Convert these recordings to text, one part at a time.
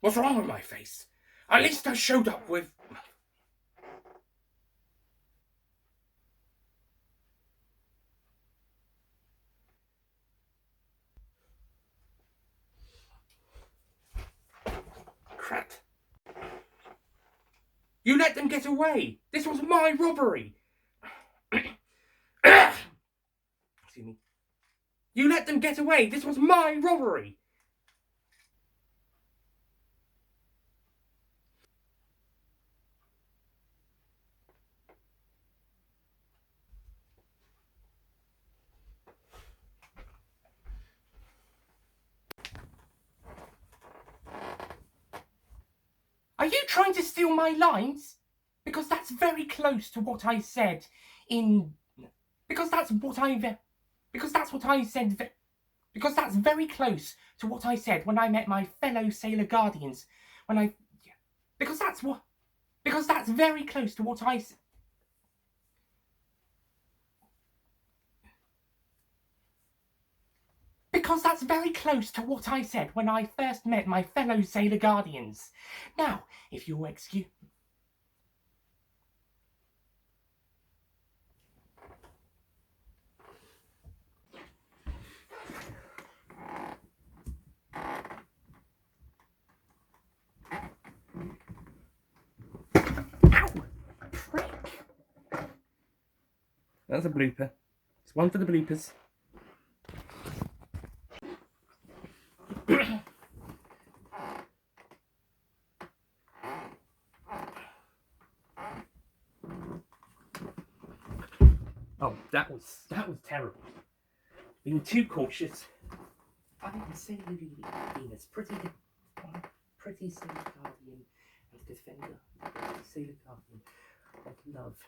What's wrong with my face? At least I showed up with... Crap. You let them get away! This was my robbery! Excuse me. You let them get away! This was my robbery! Are you trying to steal my lines? Because that's very close to what I said in... Because that's what I... Because that's what I said... Because that's very close to what I said when I met my fellow Sailor Guardians. When I... Because that's what... Because that's very close to what I said... Because that's very close to what I said when I first met my fellow Sailor Guardians. Now, if you'll excuse... Ow! Prick! That's a blooper. It's one for the bloopers. Oh, that was terrible. Being too cautious. I can say Venus, pretty Sailor Guardian and defender. Sailor Guardian of love.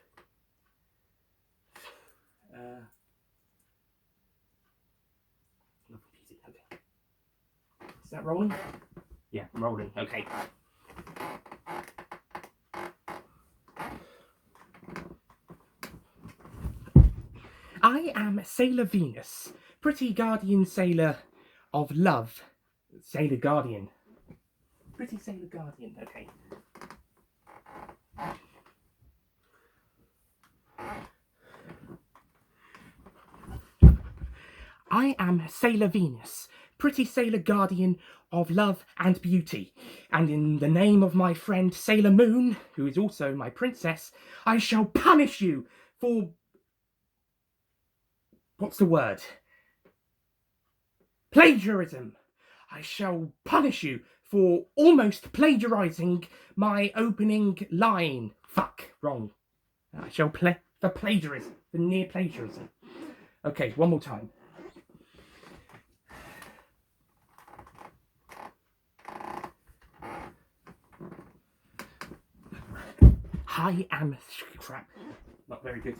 Love music. Okay. Is that rolling? Yeah, rolling. Okay. I am Sailor Venus, pretty guardian sailor of love. Sailor Guardian. Pretty Sailor Guardian, okay. I am Sailor Venus, pretty Sailor Guardian of love and beauty, and in the name of my friend Sailor Moon, who is also my princess, I shall punish you for... What's the word? Plagiarism. I shall punish you for almost plagiarizing my opening line. Fuck, wrong. I shall play for plagiarism, for near plagiarism. Okay, one more time. I am... Crap. Not very good.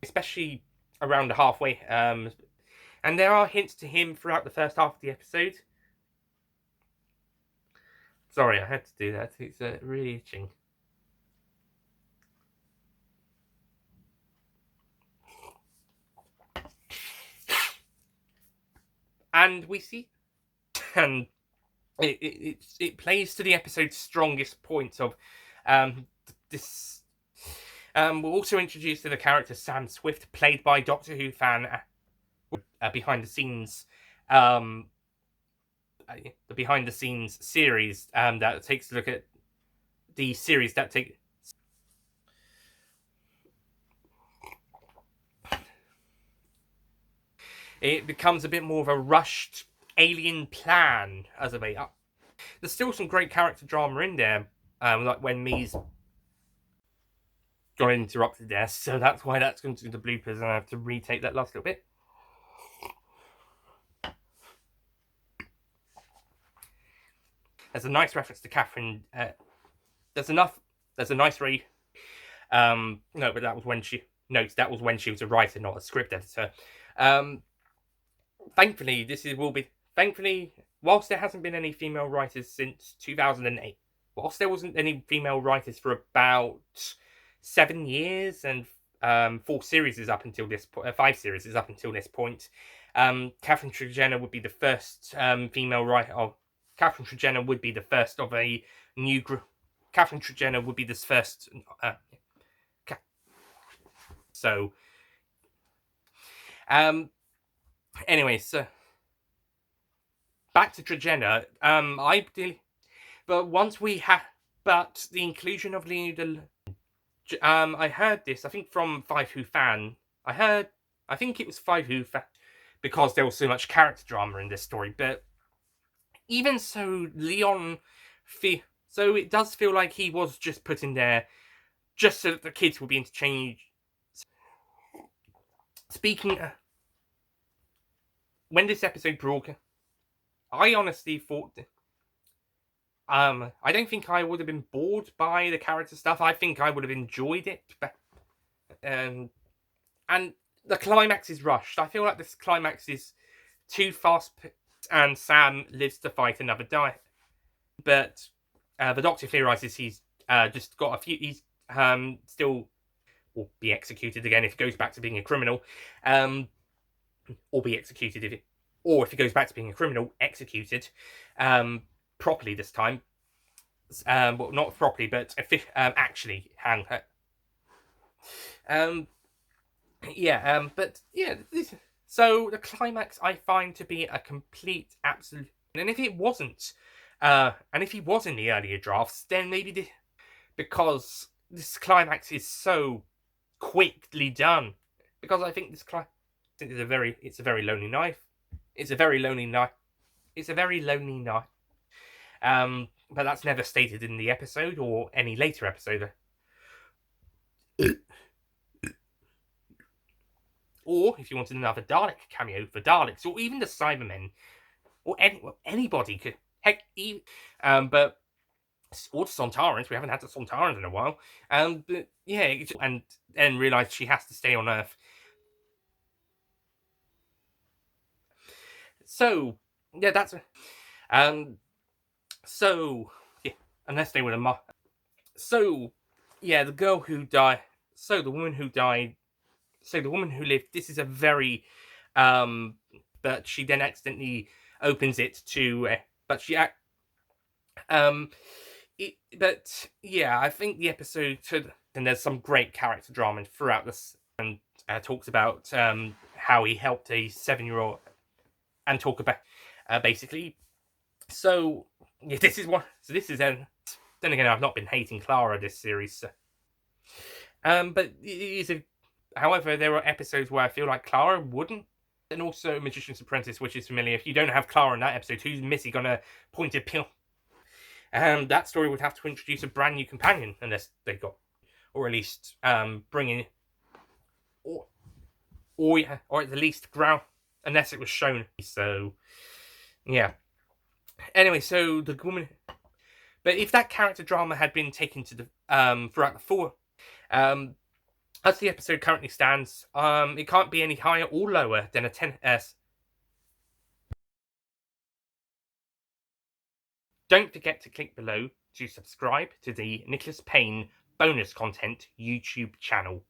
Especially around the halfway. And there are hints to him throughout the first half of the episode. Sorry, I had to do that. It's really itching. And we see... And it plays to the episode's strongest points of this... we're also introduced to the character Sam Swift, played by Doctor Who fan behind the scenes... the behind the scenes series that takes a look at the series that take... It becomes a bit more of a rushed alien plan as a way up. There's still some great character drama in there, like when Mee's got interrupted there, so that's why that's going to the bloopers, and I have to retake that last little bit. There's a nice reference to Catherine. There's a nice read. No, but that was when she... No, that was when she was a writer, not a script editor. Thankfully, whilst there hasn't been any female writers since 2008, whilst there wasn't any female writers for about 7 years and 4 series is up until this point, 5 series is up until this point, Catherine Tregenna would be the first female writer. Catherine Tregenna would be the first of a new group. Catherine Tregenna would be this first. So, anyway, so back to Tregenna. But once we had, but the inclusion of Leonida. I heard this, I think from Five Who Fan. I think it was Five Who Fan, because there was so much character drama in this story. But even so, so it does feel like he was just put in there just so that the kids will be interchanged. Speaking, when this episode broke, I honestly thought, I don't think I would have been bored by the character stuff. I think I would have enjoyed it. And the climax is rushed. I feel like this climax is too fast, and Sam lives to fight another die. But the Doctor theorizes he's just got a few. He's still will be executed again if he goes back to being a criminal, or be executed if he goes back to being a criminal, executed properly this time. Well, not properly, but actually hang. But yeah. So the climax I find to be a complete absolute, and if it wasn't, and if he was in the earlier drafts, then maybe because this climax is so quickly done. Because I think this climax is it's a very lonely knife. It's a very lonely knife. It's a very lonely knife. But that's never stated in the episode or any later episode. Or if you wanted another Dalek cameo for Daleks, or even the Cybermen, or anybody could. Heck, but or the Sontarans. We haven't had the Sontarans in a while. But yeah, and then realise she has to stay on Earth. So yeah, that's so yeah, unless they were a so yeah, the girl who died. So the woman who died. So the woman who lived. This is a very but she then accidentally opens it to. But yeah, I think the episode and there's some great character drama throughout this, and talks about how he helped a 7-year-old, and talk about basically. So yeah, this is what. So this is then again, I've not been hating Clara this series. So. But it is however, there are episodes where I feel like Clara wouldn't. And also Magician's Apprentice, which is familiar. If you don't have Clara in that episode, who's Missy gonna point a pill? That story would have to introduce a brand new companion, unless they got, or at least bring in, or at the least ground, unless it was shown. So, yeah. Anyway, so the woman, but if that character drama had been taken to the throughout the full, as the episode currently stands, it can't be any higher or lower than a 10S. Don't forget to click below to subscribe to the Nicholas Payne bonus content YouTube channel.